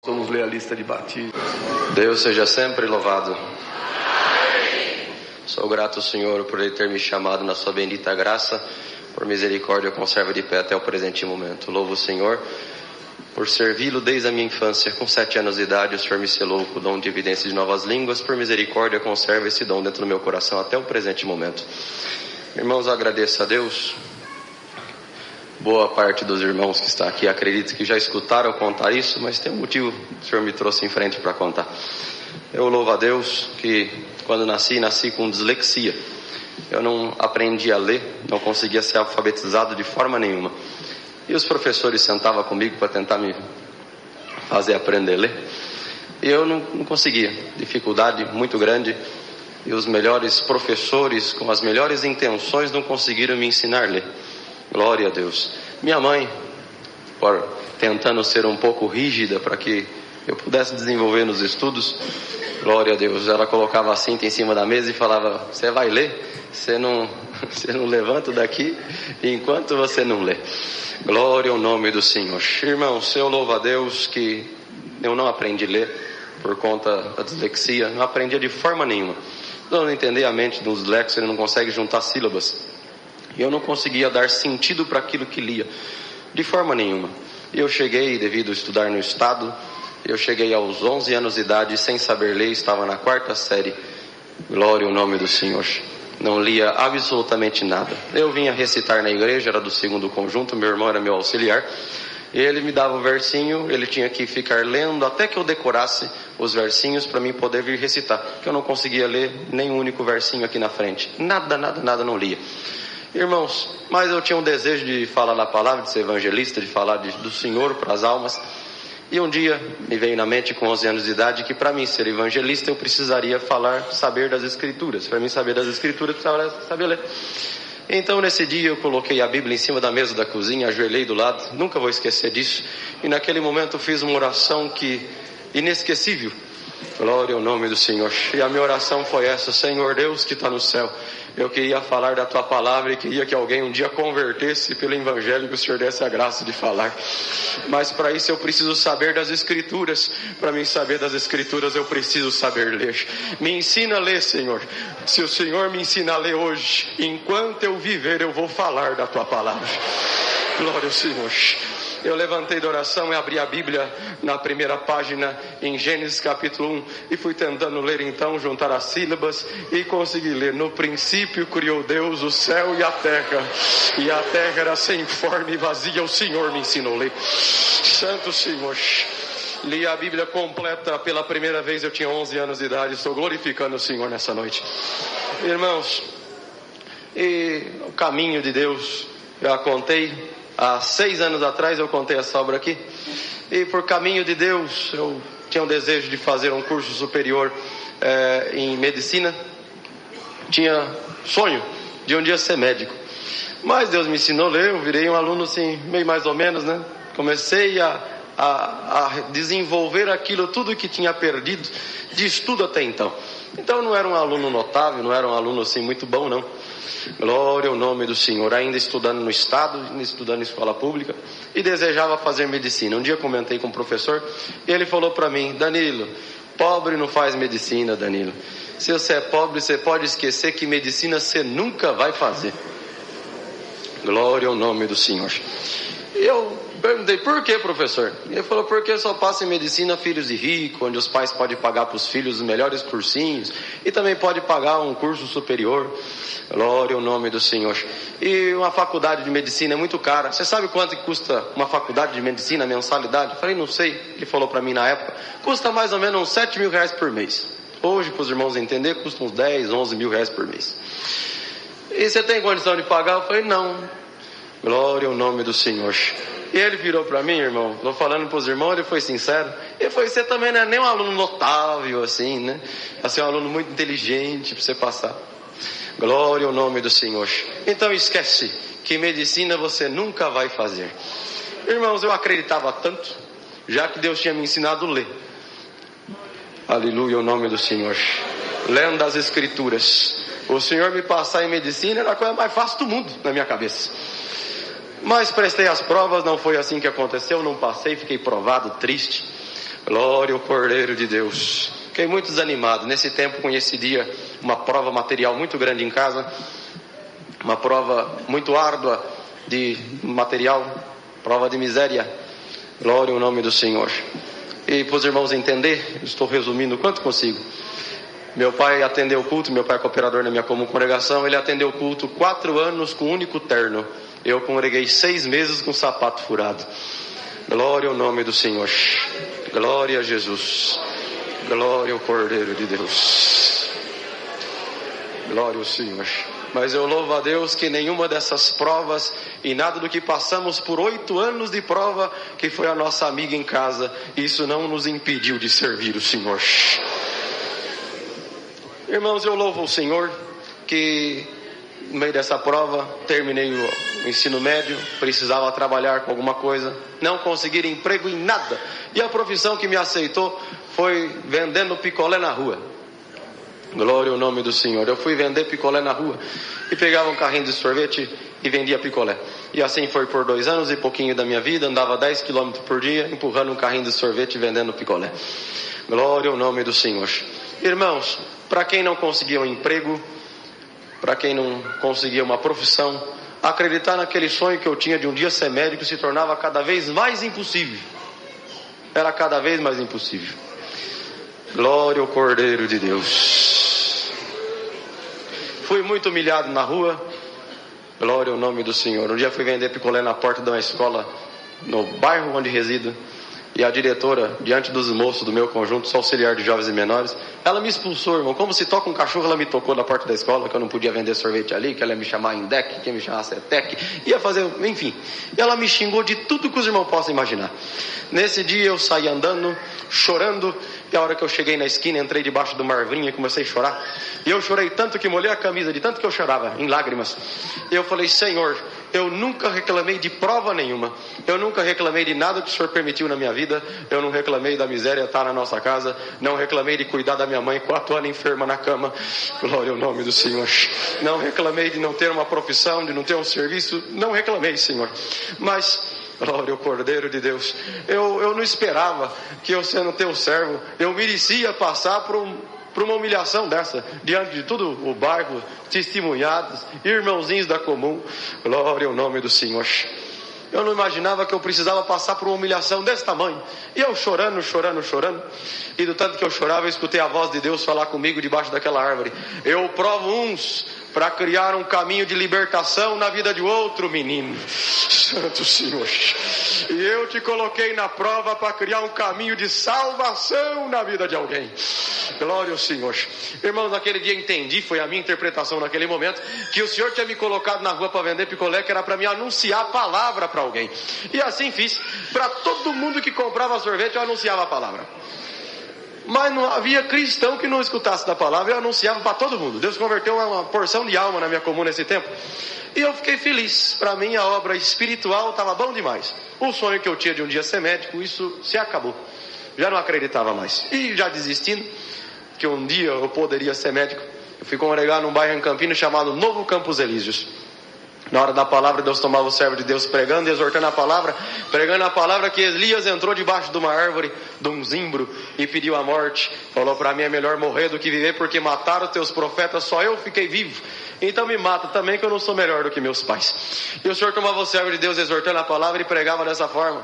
Vamos ler a lista de batismo. Deus seja sempre louvado. Sou grato, Senhor, por Ele ter me chamado na sua bendita graça. Por misericórdia, conserva de pé até o presente momento. Louvo o Senhor por servi-lo desde a minha infância. Com 7 anos de idade, o Senhor me selou com o dom de evidência de novas línguas. Por misericórdia, conserva esse dom dentro do meu coração até o presente momento. Irmãos, agradeço a Deus. Boa parte dos irmãos que está aqui, acredito que já escutaram contar isso, mas tem um motivo que o Senhor me trouxe em frente para contar. Eu louvo a Deus que quando nasci com dislexia. Eu não aprendi a ler, não conseguia ser alfabetizado de forma nenhuma. E os professores sentavam comigo para tentar me fazer aprender a ler. E eu não conseguia, dificuldade muito grande. E os melhores professores, com as melhores intenções, não conseguiram me ensinar a ler. Glória a Deus. Minha mãe, tentando ser um pouco rígida para que eu pudesse desenvolver nos estudos, glória a Deus, ela colocava a cinta em cima da mesa e falava: você vai ler? Você não levanta daqui enquanto você não lê. Glória ao nome do Senhor. Irmãos, eu louvo a Deus que eu não aprendi a ler por conta da dislexia, não aprendia de forma nenhuma. Não entender a mente dos dislexos, ele não consegue juntar sílabas. E eu não conseguia dar sentido para aquilo que lia, de forma nenhuma. Eu cheguei, devido a estudar no estado, eu cheguei aos 11 anos de idade sem saber ler, estava na 4ª série. Glória ao nome do Senhor. Não lia absolutamente nada. Eu vinha recitar na igreja, era do 2º conjunto, meu irmão era meu auxiliar. Ele me dava o versinho, ele tinha que ficar lendo até que eu decorasse os versinhos para mim poder vir recitar. Porque eu não conseguia ler nem um único versinho aqui na frente. Nada, não lia. Irmãos, mas eu tinha um desejo de falar da palavra, de ser evangelista, de falar do Senhor para as almas. E um dia me veio na mente, com 11 anos de idade, que para mim ser evangelista eu precisaria saber das Escrituras. Para mim saber das Escrituras, eu precisava saber ler. Então nesse dia eu coloquei a Bíblia em cima da mesa da cozinha, ajoelhei do lado, nunca vou esquecer disso. E naquele momento eu fiz uma oração inesquecível. Glória ao nome do Senhor. E a minha oração foi essa: Senhor Deus que está no céu, eu queria falar da tua palavra e queria que alguém um dia convertesse pelo evangelho, que o Senhor desse a graça de falar. Mas para isso eu preciso saber das Escrituras. Para mim saber das Escrituras eu preciso saber ler. Me ensina a ler, Senhor. Se o Senhor me ensina a ler hoje, enquanto eu viver eu vou falar da tua palavra. Glória ao Senhor. Eu levantei da oração e abri a Bíblia na primeira página, em Gênesis capítulo 1, e fui tentando ler então, juntar as sílabas, e consegui ler: no princípio criou Deus o céu e a terra era sem forma e vazia, o Senhor me ensinou a ler. Santo Senhor. Li a Bíblia completa pela primeira vez, eu tinha 11 anos de idade, estou glorificando o Senhor nessa noite. Irmãos, e o caminho de Deus, já contei. Há 6 anos atrás eu contei essa obra aqui. E por caminho de Deus eu tinha um desejo de fazer um curso superior em medicina. Tinha sonho de um dia ser médico. Mas Deus me ensinou a ler, eu virei um aluno assim, meio mais ou menos, né? Comecei a desenvolver aquilo tudo que tinha perdido de estudo até então. Então eu não era um aluno notável, não era um aluno assim muito bom, não. Glória ao nome do Senhor. Ainda estudando no estado, estudando em escola pública, e desejava fazer medicina. Um dia eu comentei com o professor e ele falou para mim: Danilo, pobre não faz medicina, Danilo. Se você é pobre, você pode esquecer que medicina você nunca vai fazer. Glória ao nome do Senhor. E eu perguntei: por que, professor? Ele falou: porque só passa em medicina filhos de rico, onde os pais podem pagar para os filhos os melhores cursinhos, e também pode pagar um curso superior. Glória ao nome do Senhor. E uma faculdade de medicina é muito cara. Você sabe quanto que custa uma faculdade de medicina, a mensalidade? Eu falei: não sei. Ele falou para mim na época: custa mais ou menos uns 7 mil reais por mês. Hoje, para os irmãos entenderem, custa uns 10, 11 mil reais por mês. E você tem condição de pagar? Eu falei: não. Glória ao nome do Senhor. E ele virou para mim, irmão, estou falando para os irmãos, ele foi sincero. Ele falou: você também não é nem um aluno notável assim, né? Você é um aluno muito inteligente para você passar. Glória ao nome do Senhor. Então esquece que medicina você nunca vai fazer. Irmãos, eu acreditava tanto, já que Deus tinha me ensinado a ler. Aleluia, o nome do Senhor. Lendo as Escrituras. O Senhor me passar em medicina era a coisa mais fácil do mundo na minha cabeça. Mas prestei as provas, não foi assim que aconteceu, não passei, fiquei provado, triste. Glória ao Cordeiro de Deus. Fiquei muito desanimado. Nesse tempo conheci dia uma prova material muito grande em casa. Uma prova muito árdua de material. Prova de miséria. Glória ao nome do Senhor. E para os irmãos entender, estou resumindo o quanto consigo. Meu pai atendeu o culto, meu pai é cooperador na minha comum congregação, ele atendeu o culto 4 anos com um único terno. Eu congreguei 6 meses com sapato furado. Glória ao nome do Senhor. Glória a Jesus. Glória ao Cordeiro de Deus. Glória ao Senhor. Mas eu louvo a Deus que nenhuma dessas provas e nada do que passamos por 8 anos de prova, que foi a nossa amiga em casa, isso não nos impediu de servir o Senhor. Irmãos, eu louvo o Senhor que no meio dessa prova terminei o ensino médio, precisava trabalhar com alguma coisa, não conseguir emprego em nada, e a profissão que me aceitou foi vendendo picolé na rua. Glória ao nome do Senhor. Eu fui vender picolé na rua e pegava um carrinho de sorvete e vendia picolé. E assim foi por 2 anos e pouquinho da minha vida. Andava 10 km por dia empurrando um carrinho de sorvete e vendendo picolé. Glória ao nome do Senhor. Irmãos, para quem não conseguia um emprego, para quem não conseguia uma profissão, acreditar naquele sonho que eu tinha de um dia ser médico se tornava cada vez mais impossível. Era cada vez mais impossível. Glória ao Cordeiro de Deus. Fui muito humilhado na rua. Glória ao nome do Senhor. Um dia fui vender picolé na porta de uma escola no bairro onde resido. E a diretora, diante dos moços do meu conjunto, sou auxiliar de jovens e menores, ela me expulsou, irmão. Como se toca um cachorro, ela me tocou na porta da escola, que eu não podia vender sorvete ali, que ela ia me chamar Indec, que ia me chamar Cetec, ia fazer, enfim. E ela me xingou de tudo que os irmãos possam imaginar. Nesse dia eu saí andando, chorando, e a hora que eu cheguei na esquina, entrei debaixo de uma arvrinha e comecei a chorar. E eu chorei tanto que molhei a camisa, de tanto que eu chorava, em lágrimas. E eu falei, Senhor, eu nunca reclamei de prova nenhuma. Eu nunca reclamei de nada que o Senhor permitiu na minha vida. Eu não reclamei da miséria estar na nossa casa. Não reclamei de cuidar da minha mãe 4 anos enferma na cama. Glória ao nome do Senhor. Não reclamei de não ter uma profissão, de não ter um serviço. Não reclamei, Senhor. Mas glória ao Cordeiro de Deus. Eu não esperava que eu, sendo teu servo, eu merecia passar por uma humilhação dessa, diante de todo o bairro, testemunhados, irmãozinhos da comum. Glória ao nome do Senhor. Eu não imaginava que eu precisava passar por uma humilhação desse tamanho. E eu chorando. E do tanto que eu chorava, eu escutei a voz de Deus falar comigo debaixo daquela árvore. Eu provo uns para criar um caminho de libertação na vida de outro menino. Santo Senhor. E eu te coloquei na prova para criar um caminho de salvação na vida de alguém. Glória ao Senhor. Irmãos, naquele dia entendi, foi a minha interpretação naquele momento, que o Senhor tinha me colocado na rua para vender picolé, que era para me anunciar a palavra para alguém. E assim fiz. Para todo mundo que comprava sorvete, eu anunciava a palavra. Mas não havia cristão que não escutasse da palavra. Eu anunciava para todo mundo. Deus converteu uma porção de alma na minha comum nesse tempo. E eu fiquei feliz. Para mim a obra espiritual estava bom demais. O sonho que eu tinha de um dia ser médico, isso se acabou. Já não acreditava mais. E já desistindo, que um dia eu poderia ser médico, eu fui congregar num bairro em Campinas chamado Novo Campos Elíseos. Na hora da palavra, Deus tomava o servo de Deus pregando e exortando a palavra, pregando a palavra, que Elias entrou debaixo de uma árvore, de um zimbro, e pediu a morte. Falou, para mim é melhor morrer do que viver, porque mataram os teus profetas, só eu fiquei vivo. Então me mata também, que eu não sou melhor do que meus pais. E o Senhor tomava o servo de Deus exortando a palavra e pregava dessa forma.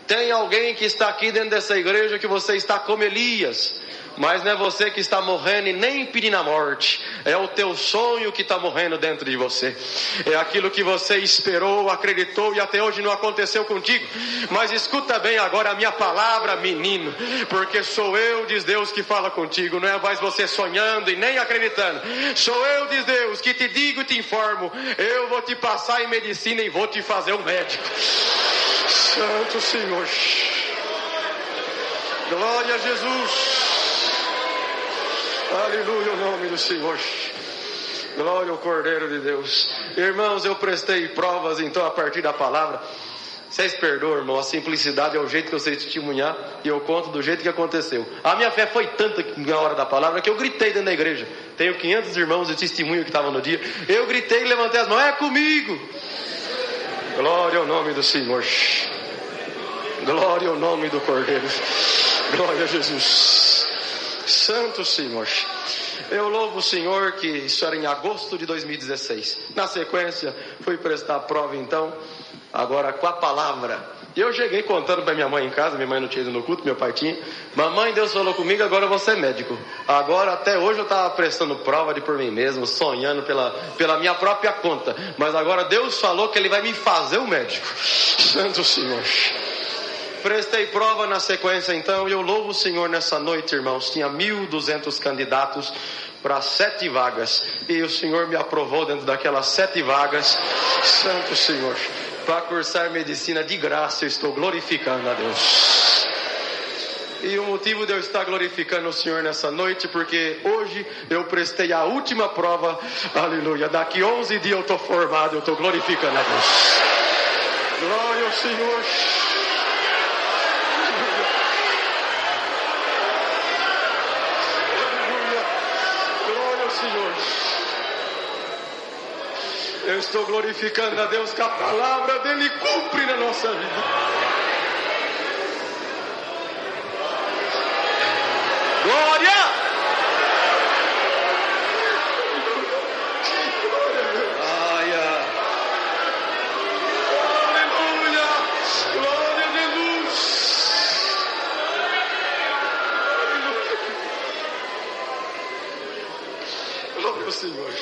Tem alguém que está aqui dentro dessa igreja que você está como Elias. Mas não é você que está morrendo e nem pedindo a morte. É o teu sonho que está morrendo dentro de você. É aquilo que você esperou, acreditou e até hoje não aconteceu contigo. Mas escuta bem agora a minha palavra, menino. Porque sou eu, diz Deus, que fala contigo. Não é mais você sonhando e nem acreditando. Sou eu, diz Deus, que te digo e te informo. Eu vou te passar em medicina e vou te fazer um médico. Santo Senhor. Glória a Jesus. Aleluia, o nome do Senhor. Glória ao Cordeiro de Deus. Irmãos, eu prestei provas então a partir da palavra. Vocês perdoam, irmão, a simplicidade é o jeito que eu sei testemunhar. E eu conto do jeito que aconteceu. A minha fé foi tanta na hora da palavra que eu gritei dentro da igreja. Tenho 500 irmãos de testemunho que estavam no dia. Eu gritei e levantei as mãos, é comigo. Glória ao nome do Senhor. Glória ao nome do Cordeiro. Glória a Jesus. Santo Senhor. Eu louvo o Senhor que isso era em agosto de 2016. Na sequência, fui prestar a prova então, agora com a palavra. E eu cheguei contando para minha mãe em casa, minha mãe não tinha ido no culto, meu pai tinha. Mamãe, Deus falou comigo, agora eu vou ser médico. Agora, até hoje eu estava prestando prova de por mim mesmo, sonhando pela minha própria conta. Mas agora Deus falou que Ele vai me fazer o médico. Santo Senhor. Prestei prova na sequência então, e eu louvo o Senhor nessa noite, irmãos. Tinha 1.200 candidatos para 7 vagas. E o Senhor me aprovou dentro daquelas 7 vagas. Santo Senhor. Para cursar medicina de graça, eu estou glorificando a Deus. E o motivo de eu estar glorificando o Senhor nessa noite, porque hoje eu prestei a última prova, aleluia. Daqui 11 dias eu estou formado, eu estou glorificando a Deus. Glória ao Senhor. Glória ao Senhor. Eu estou glorificando a Deus que a palavra dele cumpre na nossa vida. Glória! Glória! Aleluia! Glória a Jesus! Glória ao Senhor.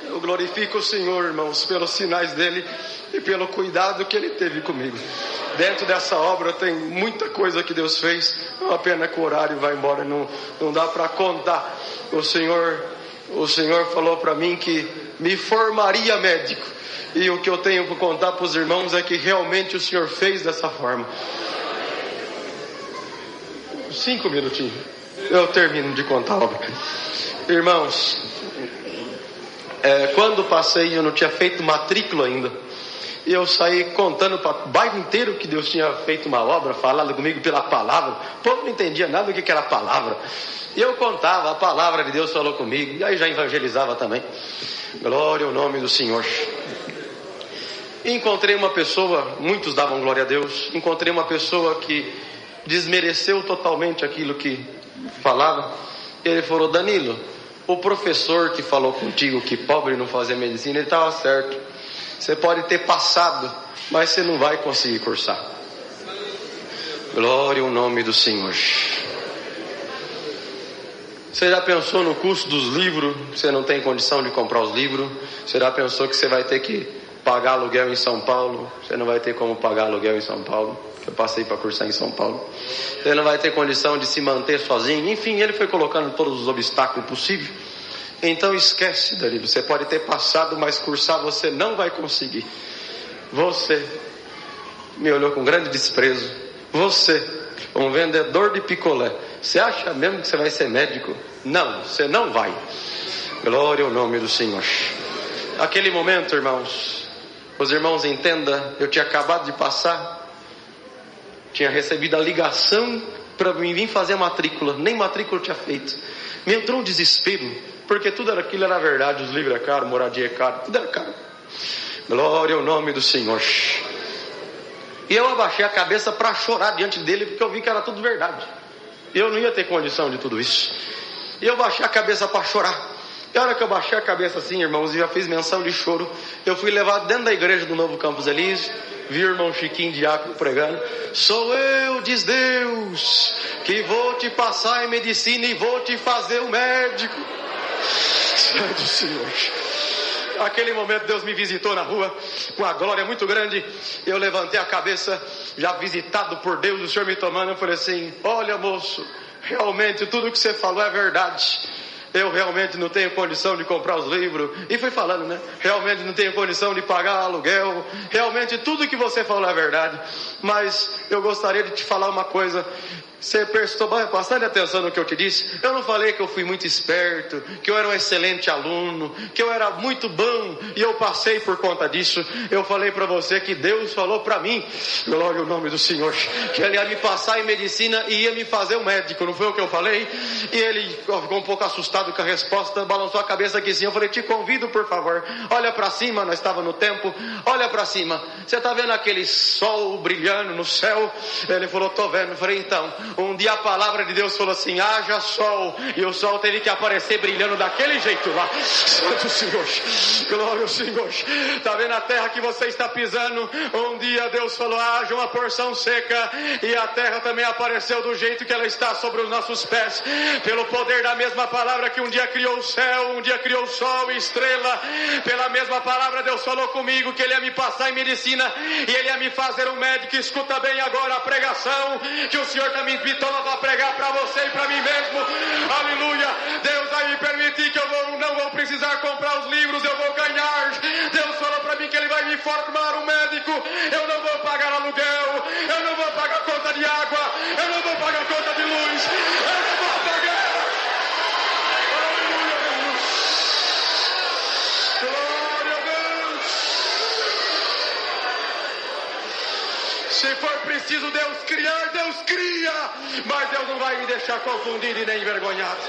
Eu glorifico o Senhor, irmãos, pelos sinais dele e pelo cuidado que ele teve comigo. Dentro dessa obra tem muita coisa que Deus fez. É uma pena que o horário vai embora, não dá para contar. O Senhor falou para mim que me formaria médico. E o que eu tenho para contar para os irmãos é que realmente o Senhor fez dessa forma. 5 minutinhos, eu termino de contar a obra. Irmãos, quando passei, eu não tinha feito matrícula ainda. E eu saí contando para o bairro inteiro que Deus tinha feito uma obra, falado comigo pela palavra. O povo não entendia nada do que era palavra. E eu contava, a palavra de Deus falou comigo. E aí já evangelizava também. Glória ao nome do Senhor. E encontrei uma pessoa, muitos davam glória a Deus. Encontrei uma pessoa que desmereceu totalmente aquilo que falava. Ele falou: Danilo, o professor que falou contigo que pobre não fazia medicina, ele estava certo. Você pode ter passado, mas você não vai conseguir cursar. Glória ao nome do Senhor. Você já pensou no custo dos livros? Você não tem condição de comprar os livros? Você já pensou que você vai ter que pagar aluguel em São Paulo? Você não vai ter como pagar aluguel em São Paulo. Eu passei para cursar em São Paulo. Você não vai ter condição de se manter sozinho. Enfim, ele foi colocando todos os obstáculos possíveis. Então esquece, Danilo. Você pode ter passado, mas cursar você não vai conseguir. Você me olhou com grande desprezo. Você, um vendedor de picolé, você acha mesmo que você vai ser médico? Não, você não vai. Glória ao nome do Senhor. Aquele momento, irmãos, os irmãos entendam, eu tinha acabado de passar, tinha recebido a ligação para mim vir fazer a matrícula, nem matrícula eu tinha feito. Me entrou um desespero, porque tudo aquilo era verdade, os livros é caro, moradia é caro, tudo era caro. Glória ao nome do Senhor. E eu abaixei a cabeça para chorar diante dele, porque eu vi que era tudo verdade. Eu não ia ter condição de tudo isso. E eu baixei a cabeça para chorar. E a hora que eu baixei a cabeça assim, irmãos, e já fiz menção de choro, eu fui levado dentro da igreja do Novo Campos Elísio, vi o irmão Chiquinho Diácono pregando: sou eu, diz Deus, que vou te passar em medicina e vou te fazer o médico. Santo Senhor. Aquele momento Deus me visitou na rua com a glória muito grande. Eu levantei a cabeça, já visitado por Deus, o Senhor me tomando. Eu falei assim: olha, moço, realmente tudo que você falou é verdade. Eu realmente não tenho condição de comprar os livros. E fui falando, né? Realmente não tenho condição de pagar aluguel. Realmente tudo que você falou é verdade. Mas eu gostaria de te falar uma coisa. Você prestou bastante atenção no que eu te disse. Eu não falei que eu fui muito esperto, que eu era um excelente aluno, que eu era muito bom e eu passei por conta disso. Eu falei para você que Deus falou para mim, glória ao nome do Senhor, que Ele ia me passar em medicina e ia me fazer um médico. Não foi o que eu falei? E ele ficou um pouco assustado com a resposta, balançou a cabeça aqui sim. Eu falei: te convido, por favor, olha para cima. Nós estávamos no templo, olha para cima. Você está vendo aquele sol brilhando no céu? céu? Ele falou, tô vendo. Eu falei, então, um dia a palavra de Deus falou assim, haja sol, e o sol teve que aparecer brilhando daquele jeito lá. Santo Senhor, glória ao Senhor. Tá vendo a terra que você está pisando? Um dia Deus falou, haja uma porção seca, e a terra também apareceu do jeito que ela está sobre os nossos pés, pelo poder da mesma palavra que um dia criou o céu, um dia criou o sol e estrela. Pela mesma palavra Deus falou comigo que Ele ia me passar em medicina, e Ele ia me fazer um médico. Escuta bem agora a pregação que o Senhor está me invitando para pregar para você e para mim mesmo. Aleluia. Deus vai me permitir que eu não vou precisar comprar os livros, eu vou ganhar. Deus falou para mim que Ele vai me formar um médico. Eu não vou pagar aluguel, eu não vou pagar conta de água, eu não vou pagar conta de luz, eu não vou pagar. Aleluia, glória a Deus. Se for preciso Deus criar, Deus cria, mas Deus não vai me deixar confundido e nem envergonhado.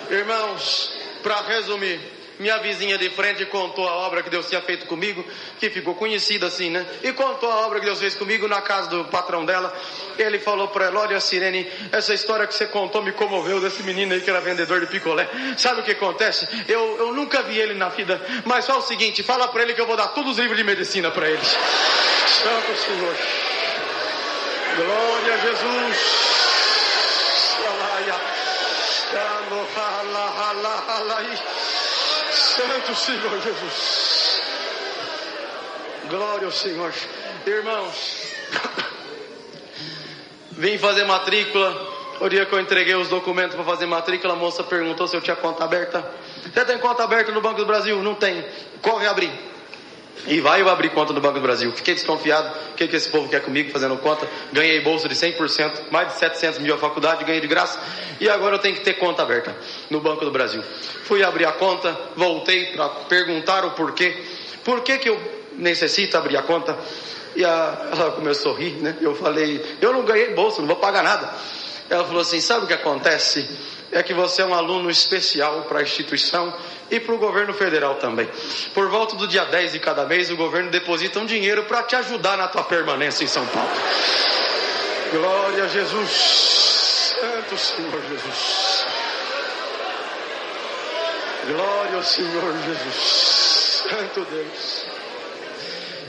Irmãos, para resumir, minha vizinha de frente contou a obra que Deus tinha feito comigo, que ficou conhecida assim, né? E contou a obra que Deus fez comigo na casa do patrão dela. Ele falou para ela, olha Sirene, essa história que você contou me comoveu, desse menino aí que era vendedor de picolé. Sabe o que acontece? Eu nunca vi ele na vida, mas só o seguinte, fala para ele que eu vou dar todos os livros de medicina para eles. Santo Senhor, glória a Jesus. Santo Senhor Jesus, glória ao Senhor. Irmãos, vim fazer matrícula. O dia que eu entreguei os documentos para fazer matrícula, a moça perguntou se eu tinha conta aberta. Você tem conta aberta no Banco do Brasil? Não tem. Corre abrir. E vai eu abrir conta no Banco do Brasil. Fiquei desconfiado. O que esse povo quer comigo fazendo conta? Ganhei bolsa de 100%, mais de 700 mil a faculdade, ganhei de graça. E agora eu tenho que ter conta aberta no Banco do Brasil. Fui abrir a conta, voltei para perguntar o porquê. Por que eu necessito abrir a conta? E ela começou a rir, né? Eu falei, eu não ganhei bolsa, não vou pagar nada. Ela falou assim, sabe o que acontece? É que você é um aluno especial para a instituição e para o governo federal também. Por volta do dia 10 de cada mês, o governo deposita um dinheiro para te ajudar na tua permanência em São Paulo. Glória a Jesus. Santo Senhor Jesus. Glória ao Senhor Jesus. Santo Deus.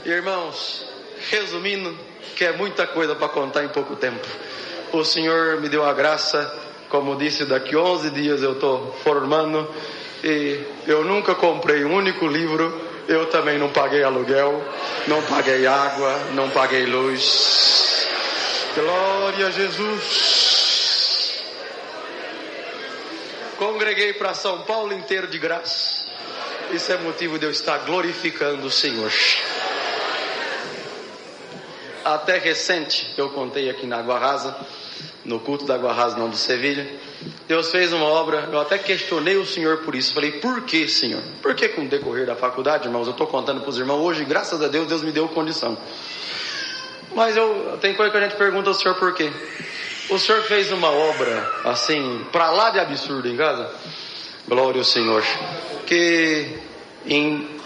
Irmãos, resumindo, que é muita coisa para contar em pouco tempo. O Senhor me deu a graça, como disse, daqui 11 dias eu estou formando, e eu nunca comprei um único livro, eu também não paguei aluguel, não paguei água, não paguei luz. Glória a Jesus. Congreguei para São Paulo inteiro de graça. Isso é motivo de eu estar glorificando o Senhor. Até recente, eu contei aqui na Água Rasa, no culto da Água Rasa, não do Sevilha, Deus fez uma obra. Eu até questionei o Senhor por isso. Falei, por que, Senhor? Por que com o decorrer da faculdade, irmãos, eu estou contando para os irmãos hoje, graças a Deus, Deus me deu condição. Mas tem coisa que a gente pergunta ao Senhor por quê. O Senhor fez uma obra assim, para lá de absurdo em casa. Glória ao Senhor. Que em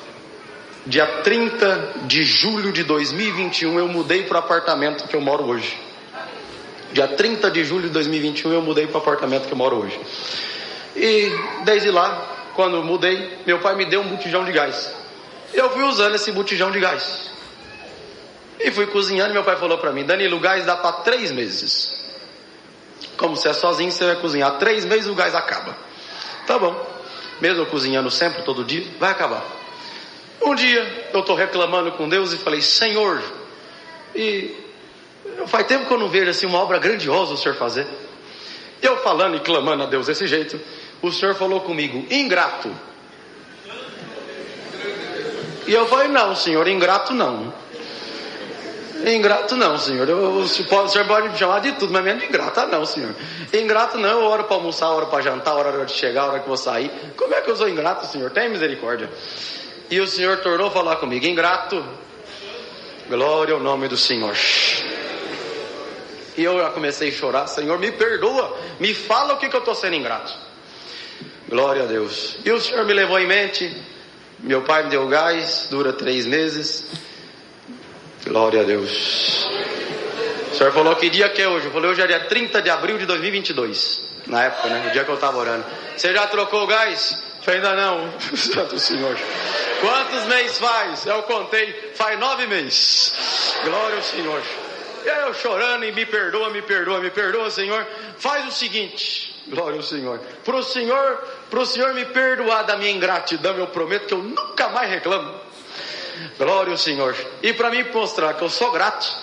dia 30 de julho de 2021 eu mudei para o apartamento que eu moro hoje. Dia 30 de julho de 2021 eu mudei para o apartamento que eu moro hoje. E desde lá, quando eu mudei, meu pai me deu um botijão de gás. Eu fui usando esse botijão de gás. E fui cozinhando e meu pai falou para mim, Danilo, o gás dá para 3 meses. Como você é sozinho, você vai cozinhar 3 meses, o gás acaba. Tá bom. Mesmo eu cozinhando sempre, todo dia, vai acabar. Um dia eu estou reclamando com Deus e falei, Senhor, faz tempo que eu não vejo assim uma obra grandiosa o Senhor fazer. Eu falando e clamando a Deus desse jeito, o Senhor falou comigo, ingrato. E eu falei, não, Senhor, ingrato não. Ingrato não, Senhor. O Senhor pode me chamar de tudo, mas menos de ingrato não, Senhor. Ingrato não, eu oro para almoçar, hora para jantar, hora de chegar, hora que eu vou sair. Como é que eu sou ingrato, Senhor? Tem misericórdia. E o Senhor tornou a falar comigo, ingrato, glória ao nome do Senhor. E eu já comecei a chorar, Senhor, me perdoa, me fala o que eu estou sendo ingrato. Glória a Deus. E o Senhor me levou em mente, meu pai me deu gás, dura 3 meses. Glória a Deus. O senhor falou que dia que é hoje? Eu falei, hoje é dia 30 de abril de 2022. Na época, né? O dia que eu estava orando. Você já trocou o gás? Eu falei, ainda não. Santo Senhor. Quantos meses faz? Eu contei. Faz 9 meses. Glória ao Senhor. E aí eu chorando e me perdoa, Senhor. Faz o seguinte. Glória ao Senhor. Pro Senhor me perdoar da minha ingratidão, eu prometo que eu nunca mais reclamo. Glória ao Senhor. E para mim mostrar que eu sou grato,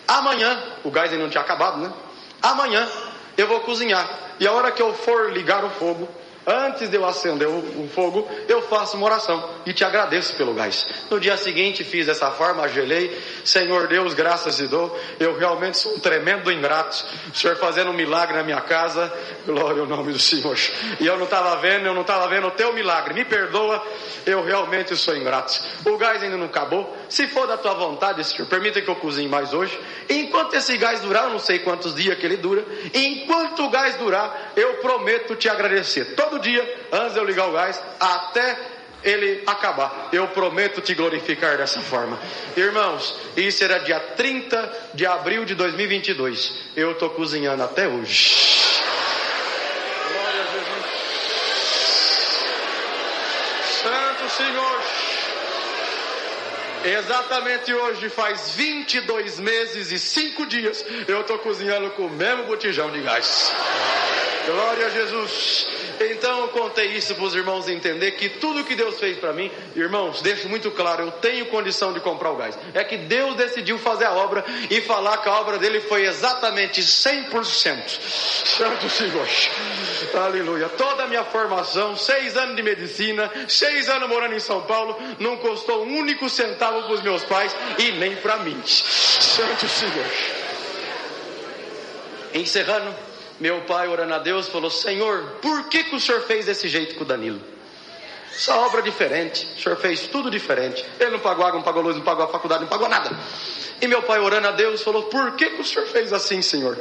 amanhã, o gás ainda não tinha acabado, né? Amanhã eu vou cozinhar. E a hora que eu for ligar o fogo, antes de eu acender o fogo, eu faço uma oração e te agradeço pelo gás. No dia seguinte fiz dessa forma, ajoelhei. Senhor Deus, graças te dou. Eu realmente sou um tremendo ingrato. O Senhor fazendo um milagre na minha casa. Glória ao nome do Senhor. E eu não estava vendo o teu milagre. Me perdoa, eu realmente sou ingrato. O gás ainda não acabou. Se for da tua vontade, Senhor, permita que eu cozinhe mais hoje. Enquanto esse gás durar, eu não sei quantos dias que ele dura. Enquanto o gás durar, eu prometo te agradecer. Todo dia, antes de eu ligar o gás, até ele acabar, eu prometo te glorificar dessa forma. Irmãos, isso era dia 30 de abril de 2022. Eu estou cozinhando até hoje. Glória a Jesus. Santo Senhor. Exatamente hoje faz 22 meses e 5 dias eu estou cozinhando com o mesmo botijão de gás. Glória a Jesus. Então eu contei isso para os irmãos entender que tudo que Deus fez para mim, irmãos, deixo muito claro, eu tenho condição de comprar o gás. É que Deus decidiu fazer a obra e falar que a obra dele foi exatamente 100%. Santo Senhor. Aleluia. Toda a minha formação, 6 anos de medicina, 6 anos morando em São Paulo, não custou um único centavo para os meus pais e nem para mim. Santo Senhor. Encerrando, meu pai, orando a Deus, falou: Senhor, por que o Senhor fez desse jeito com o Danilo? Essa obra diferente, o Senhor fez tudo diferente. Ele não pagou água, não pagou luz, não pagou a faculdade, não pagou nada. E meu pai, orando a Deus, falou: por que o Senhor fez assim, Senhor?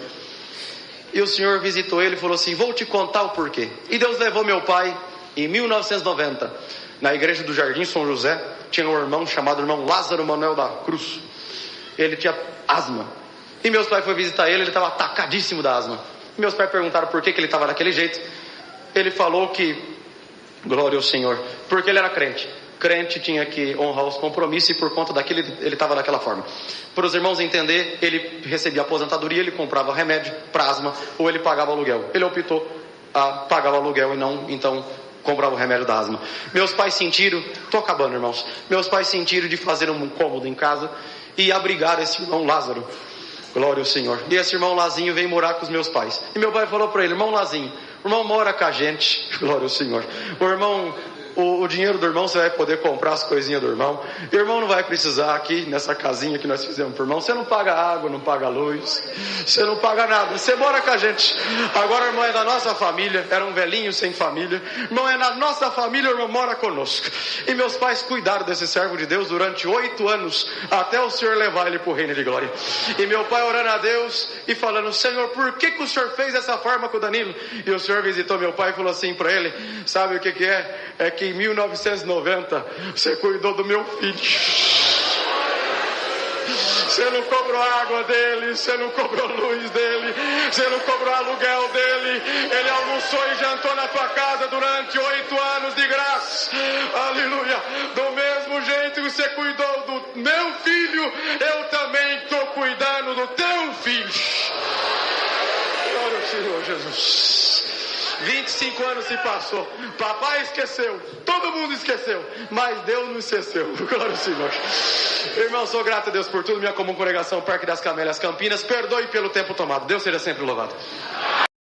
E o Senhor visitou ele e falou assim: vou te contar o porquê. E Deus levou meu pai em 1990, na igreja do Jardim São José. Tinha um irmão chamado irmão Lázaro Manuel da Cruz. Ele tinha asma. E meus pais foram visitar ele estava atacadíssimo da asma. Meus pais perguntaram por que ele estava daquele jeito. Ele falou que, glória ao Senhor, porque ele era crente. Crente tinha que honrar os compromissos e por conta daquilo ele estava daquela forma. Para os irmãos entender, ele recebia aposentadoria, ele comprava remédio para asma ou ele pagava aluguel. Ele optou a pagar o aluguel e não, então, comprava o remédio da asma. Meus pais sentiram, estou acabando, irmãos, meus pais sentiram de fazer um cômodo em casa e abrigar esse irmão Lázaro. Glória ao Senhor. E esse irmão Lazinho veio morar com os meus pais. E meu pai falou para ele: irmão Lazinho, o irmão mora com a gente. Glória ao Senhor. O irmão, o dinheiro do irmão você vai poder comprar as coisinhas do irmão. O irmão não vai precisar aqui nessa casinha que nós fizemos para o irmão. Você não paga água, não paga luz, você não paga nada. Você mora com a gente. Agora o irmão é da nossa família. Era um velhinho sem família. O irmão é na nossa família, o irmão mora conosco. E meus pais cuidaram desse servo de Deus durante 8 anos, até o Senhor levar ele para o reino de glória. E meu pai orando a Deus e falando: Senhor, por que o Senhor fez dessa forma com o Danilo? E o Senhor visitou meu pai e falou assim para ele: sabe o que é? É que em 1990 você cuidou do meu filho. Você não cobrou a água dele, você não cobrou a luz dele, você não cobrou o aluguel dele. Ele almoçou e jantou na tua casa durante 8 anos de graça. Aleluia. Do mesmo jeito que você cuidou do meu filho, eu também estou cuidando do teu filho. Glória ao Senhor Jesus. 25 anos se passou, papai esqueceu, todo mundo esqueceu, mas Deus não esqueceu. Glória ao Senhor. Irmão, sou grato a Deus por tudo. Minha comum congregação Parque das Camélias, Campinas, perdoe pelo tempo tomado. Deus seja sempre louvado.